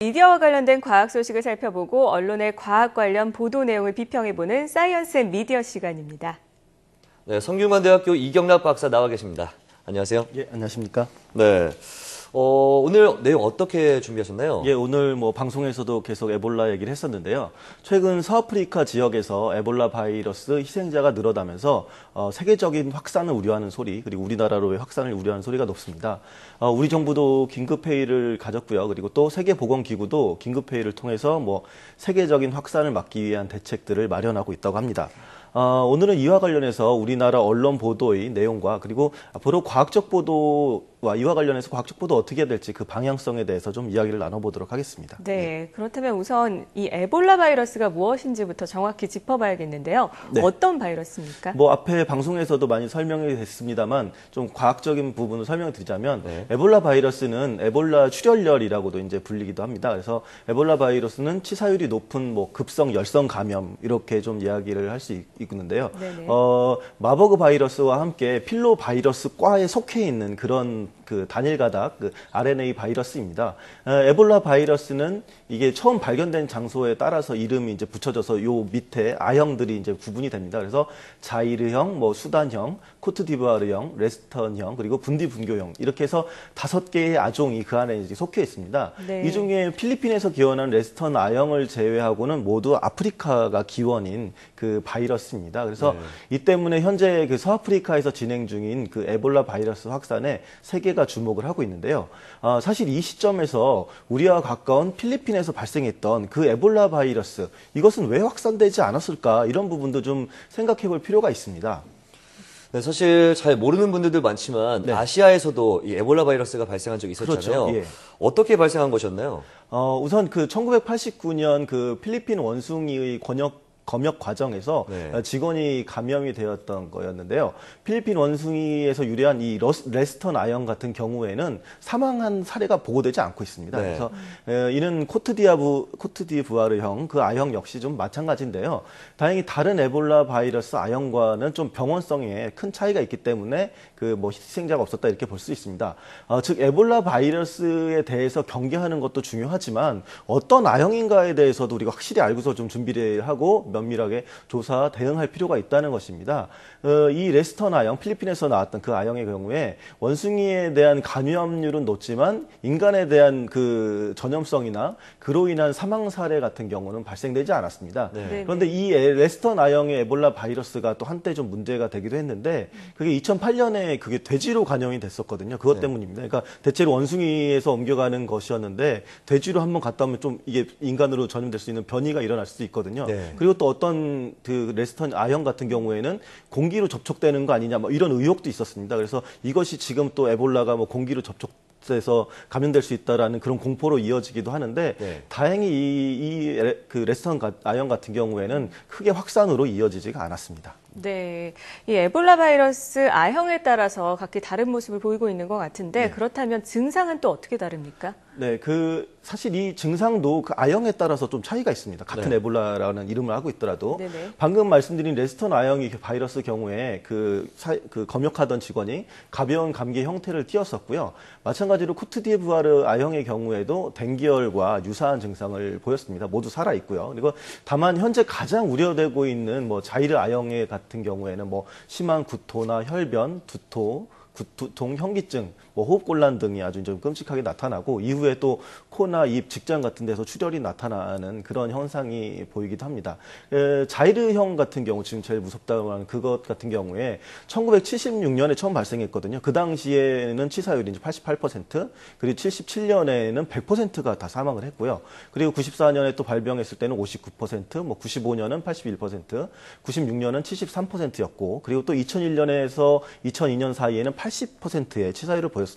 미디어와 관련된 과학 소식을 살펴보고 언론의 과학 관련 보도 내용을 비평해보는 사이언스 앤 미디어 시간입니다. 네, 성균관대학교 이경락 박사 나와 계십니다. 안녕하세요. 예, 안녕하십니까? 네. 오늘 내용 어떻게 준비하셨나요? 예, 오늘 방송에서도 계속 에볼라 얘기를 했었는데요. 최근 서아프리카 지역에서 에볼라 바이러스 희생자가 늘어나면서 세계적인 확산을 우려하는 소리, 그리고 우리나라로의 확산을 우려하는 소리가 높습니다. 우리 정부도 긴급회의를 가졌고요. 그리고 또 세계보건기구도 긴급회의를 통해서 세계적인 확산을 막기 위한 대책들을 마련하고 있다고 합니다. 오늘은 이와 관련해서 우리나라 언론 보도의 내용과 그리고 앞으로 과학적 보도와 이와 관련해서 과학적 보도 어떻게 해야 될지 그 방향성에 대해서 좀 이야기를 나눠보도록 하겠습니다. 네, 그렇다면 우선 이 에볼라 바이러스가 무엇인지부터 정확히 짚어봐야겠는데요. 네. 어떤 바이러스입니까? 앞에 방송에서도 많이 설명이 됐습니다만 좀 과학적인 부분을 설명을 드리자면 네. 에볼라 바이러스는 에볼라 출혈열이라고도 이제 불리기도 합니다. 그래서 에볼라 바이러스는 치사율이 높은 급성 열성 감염 이렇게 좀 이야기를 할 수 있는데요. 마버그 바이러스와 함께 필로 바이러스과에 속해 있는 그런 단일 가닥 RNA 바이러스입니다. 에볼라 바이러스는 이게 처음 발견된 장소에 따라서 이름이 이제 붙여져서 요 밑에 A형들이 이제 구분이 됩니다. 그래서 자이르형, 수단형, 코트디부아르형, 레스턴형, 그리고 분디분교형 이렇게 해서 5개의 아종이 그 안에 이제 속해 있습니다. 네. 이 중에 필리핀에서 기원한 레스턴 A형을 제외하고는 모두 아프리카가 기원인 그 바이러스입니다. 그래서 이 때문에 현재 그 서아프리카에서 진행 중인 그 에볼라 바이러스 확산에 세계가 주목을 하고 있는데요. 사실 이 시점에서 우리와 가까운 필리핀에서 발생했던 그 에볼라 바이러스 이것은 왜 확산되지 않았을까 이런 부분도 좀 생각해 볼 필요가 있습니다. 네, 사실 잘 모르는 분들도 많지만 네. 아시아에서도 이 에볼라 바이러스가 발생한 적이 있었잖아요. 그렇죠. 예. 어떻게 발생한 것이었나요? 우선 1989년 필리핀 원숭이의 검역 과정에서 네. 직원이 감염이 되었던 거였는데요. 필리핀 원숭이에서 유래한 이 레스턴 아형 같은 경우에는 사망한 사례가 보고되지 않고 있습니다. 네. 그래서 이는 코트디부아르형 그 아형 역시 좀 마찬가지인데요. 다행히 다른 에볼라 바이러스 아형과는 좀 병원성에 큰 차이가 있기 때문에 희생자가 없었다 이렇게 볼 수 있습니다. 즉 에볼라 바이러스에 대해서 경계하는 것도 중요하지만 어떤 아형인가에 대해서도 우리가 확실히 알고서 좀 준비를 하고 면밀하게 조사, 대응할 필요가 있다는 것입니다. 이 레스턴 아형, 필리핀에서 나왔던 그 아형의 경우에 원숭이에 대한 감염률은 높지만 인간에 대한 그 전염성이나 그로 인한 사망 사례 같은 경우는 발생되지 않았습니다. 네. 그런데 이 레스턴 아형의 에볼라 바이러스가 또 한때 좀 문제가 되기도 했는데 그게 2008년에 그게 돼지로 감염이 됐었거든요. 그것 때문입니다. 그러니까 대체로 원숭이에서 옮겨가는 것이었는데 돼지로 한번 갔다 오면 좀 이게 인간으로 전염될 수 있는 변이가 일어날 수도 있거든요. 네. 그리고 또 어떤 그 레스턴 아형 같은 경우에는 공기로 접촉되는 거 아니냐 이런 의혹도 있었습니다. 그래서 이것이 지금 또 에볼라가 공기로 접촉돼서 감염될 수 있다라는 그런 공포로 이어지기도 하는데 네. 다행히 그 레스턴 아형 같은 경우에는 크게 확산으로 이어지지가 않았습니다. 네, 이 에볼라 바이러스 A형에 따라서 각기 다른 모습을 보이고 있는 것 같은데 그렇다면 증상은 또 어떻게 다릅니까? 네, 사실 이 증상도 그 A형에 따라서 좀 차이가 있습니다. 같은 에볼라라는 이름을 하고 있더라도. 네네. 방금 말씀드린 레스턴 A형의 바이러스 경우에 그 검역하던 직원이 가벼운 감기 형태를 띄었었고요. 마찬가지로 코트디부아르 A형의 경우에도 댕기열과 유사한 증상을 보였습니다. 모두 살아있고요. 그리고 다만 현재 가장 우려되고 있는 자이르 A형의 같은 경우에는 심한 구토나 혈변, 두통, 현기증, 호흡곤란 등이 아주 좀 끔찍하게 나타나고 이후에 또 코나 입, 직장 같은 데서 출혈이 나타나는 그런 현상이 보이기도 합니다. 자이르형 같은 경우 지금 제일 무섭다고 하는 그것 같은 경우에 1976년에 처음 발생했거든요. 그 당시에는 치사율이 이제 88%, 그리고 77년에는 100%가 다 사망을 했고요. 그리고 94년에 또 발병했을 때는 59%, 95년은 81%, 96년은 73%였고, 그리고 또 2001년에서 2002년 사이에는 80%의 치사율을 보였습니다.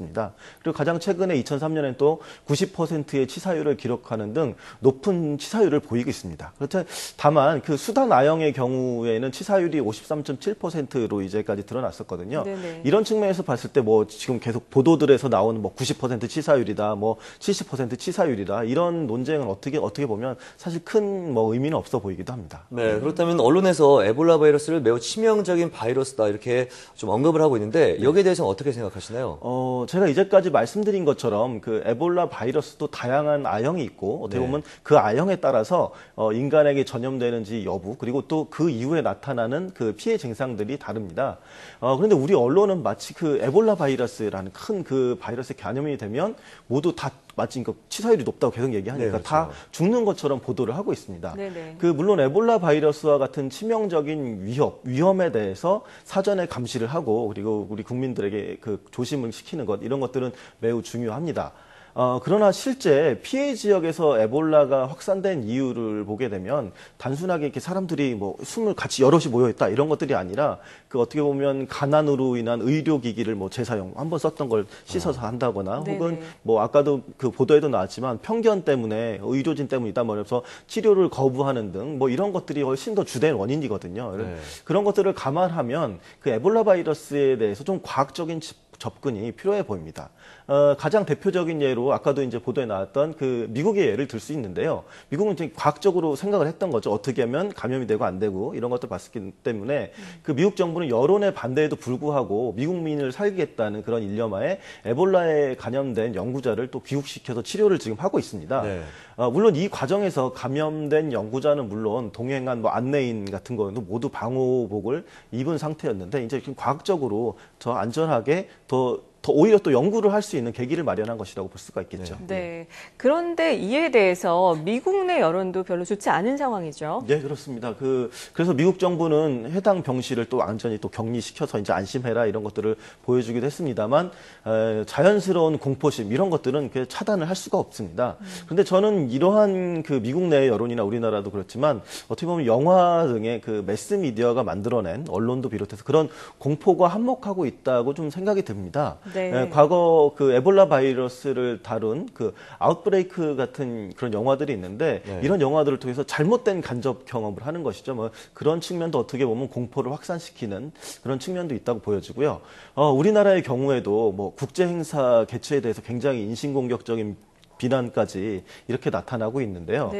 그리고 가장 최근에 2003년엔 또 90%의 치사율을 기록하는 등 높은 치사율을 보이고 있습니다. 그렇지만 다만 그 수단 A형의 경우에는 치사율이 53.7%로 이제까지 드러났었거든요. 네네. 이런 측면에서 봤을 때 지금 계속 보도들에서 나오는 90% 치사율이다, 70% 치사율이다 이런 논쟁은 어떻게 보면 사실 큰 의미는 없어 보이기도 합니다. 네, 그렇다면 언론에서 에볼라 바이러스를 매우 치명적인 바이러스다 이렇게 좀 언급을 하고 있는데 여기에 대해서 대해서는 어떻게 생각하시나요? 제가 이제까지 말씀드린 것처럼 그 에볼라 바이러스도 다양한 A형이 있고 어떻게 보면 그 A형에 따라서 인간에게 전염되는지 여부 그리고 또 그 이후에 나타나는 그 피해 증상들이 다릅니다. 그런데 우리 언론은 마치 그 에볼라 바이러스라는 큰 그 바이러스에 감염이 되면 모두 다 마치 치사율이 높다고 계속 얘기하니까 네, 그렇죠. 다 죽는 것처럼 보도를 하고 있습니다. 네네. 물론 에볼라 바이러스와 같은 치명적인 위험에 대해서 사전에 감시를 하고 그리고 우리 국민들에게 그 조심을 시키는 것 이런 것들은 매우 중요합니다. 그러나 실제 피해 지역에서 에볼라가 확산된 이유를 보게 되면 단순하게 이렇게 사람들이 뭐 숨을 같이 여럿이 모여 있다 이런 것들이 아니라 그 어떻게 보면 가난으로 인한 의료기기를 뭐 재사용 한번 썼던 걸 씻어서 한다거나 혹은 뭐 아까도 그 보도에도 나왔지만 편견 때문에 의료진 때문이다 뭐래서 치료를 거부하는 등 뭐 이런 것들이 훨씬 더 주된 원인이거든요. 그런 것들을 감안하면 그 에볼라 바이러스에 대해서 좀 과학적인 접근이 필요해 보입니다. 가장 대표적인 예로 아까도 이제 보도에 나왔던 그 미국의 예를 들 수 있는데요. 미국은 이제 과학적으로 생각을 했던 거죠. 어떻게 하면 감염이 되고 안 되고 이런 것들 봤기 때문에 그 미국 정부는 여론의 반대에도 불구하고 미국민을 살리겠다는 그런 일념하에 에볼라에 감염된 연구자를 또 귀국시켜서 치료를 지금 하고 있습니다. 네. 물론 이 과정에서 감염된 연구자는 물론 동행한 뭐 안내인 같은 거는 모두 방호복을 입은 상태였는데 이제 지금 과학적으로 더 안전하게 더 오히려 또 연구를 할 수 있는 계기를 마련한 것이라고 볼 수가 있겠죠. 네. 그런데 이에 대해서 미국 내 여론도 별로 좋지 않은 상황이죠. 네, 그렇습니다. 그래서 미국 정부는 해당 병실을 또 완전히 또 격리시켜서 이제 안심해라 이런 것들을 보여주기도 했습니다만 자연스러운 공포심 이런 것들은 차단을 할 수가 없습니다. 그런데 저는 이러한 그 미국 내 여론이나 우리나라도 그렇지만 어떻게 보면 영화 등의 그 매스 미디어가 만들어낸 언론도 비롯해서 그런 공포가 한몫하고 있다고 좀 생각이 듭니다. 네. 과거 그 에볼라 바이러스를 다룬 그 아웃브레이크 같은 그런 영화들이 있는데 이런 영화들을 통해서 잘못된 간접 경험을 하는 것이죠. 뭐 그런 측면도 어떻게 보면 공포를 확산시키는 그런 측면도 있다고 보여지고요. 우리나라의 경우에도 뭐 국제 행사 개최에 대해서 굉장히 인신공격적인 비난까지 이렇게 나타나고 있는데요.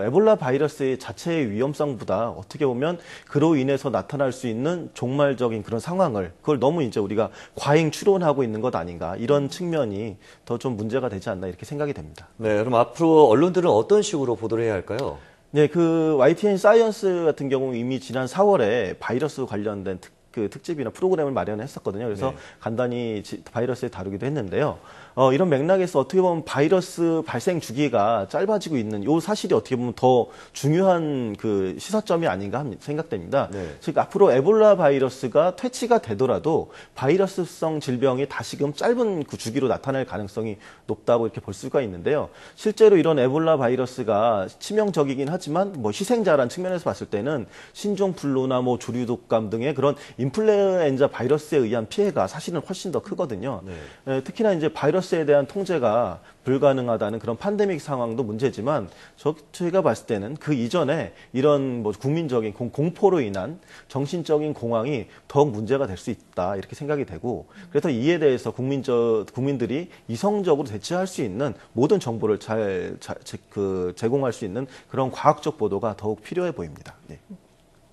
에볼라 바이러스의 자체의 위험성보다 어떻게 보면 그로 인해서 나타날 수 있는 종말적인 그런 상황을 그걸 너무 이제 우리가 과잉 추론하고 있는 것 아닌가 이런 측면이 더 좀 문제가 되지 않나 이렇게 생각이 됩니다. 네, 그럼 앞으로 언론들은 어떤 식으로 보도를 해야 할까요? 네, 그 YTN 사이언스 같은 경우 이미 지난 4월에 바이러스 관련된 특집이나 프로그램을 마련했었거든요. 그래서 간단히 바이러스에 다루기도 했는데요. 이런 맥락에서 어떻게 보면 바이러스 발생 주기가 짧아지고 있는 이 사실이 어떻게 보면 더 중요한 그 시사점이 아닌가 생각됩니다. 즉 앞으로 에볼라 바이러스가 퇴치가 되더라도 바이러스성 질병이 다시금 짧은 그 주기로 나타날 가능성이 높다고 이렇게 볼 수가 있는데요. 실제로 이런 에볼라 바이러스가 치명적이긴 하지만 뭐 희생자란 측면에서 봤을 때는 신종플루나 뭐 조류독감 등의 그런 인플루엔자 바이러스에 의한 피해가 사실은 훨씬 더 크거든요. 특히나 이제 바이러스에 대한 통제가 불가능하다는 그런 팬데믹 상황도 문제지만 저희가 봤을 때는 그 이전에 이런 뭐 국민적인 공포로 인한 정신적인 공황이 더욱 문제가 될 수 있다 이렇게 생각이 되고 그래서 이에 대해서 국민들이 이성적으로 대처할 수 있는 모든 정보를 제공할 수 있는 그런 과학적 보도가 더욱 필요해 보입니다.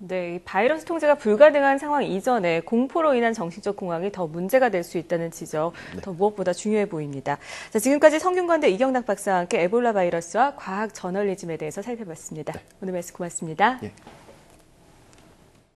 네, 이 바이러스 통제가 불가능한 상황 이전에 공포로 인한 정신적 공황이 더 문제가 될 수 있다는 지적, 더 무엇보다 중요해 보입니다. 자, 지금까지 성균관대 이경락 박사와 함께 에볼라 바이러스와 과학 저널리즘에 대해서 살펴봤습니다. 오늘 말씀 고맙습니다.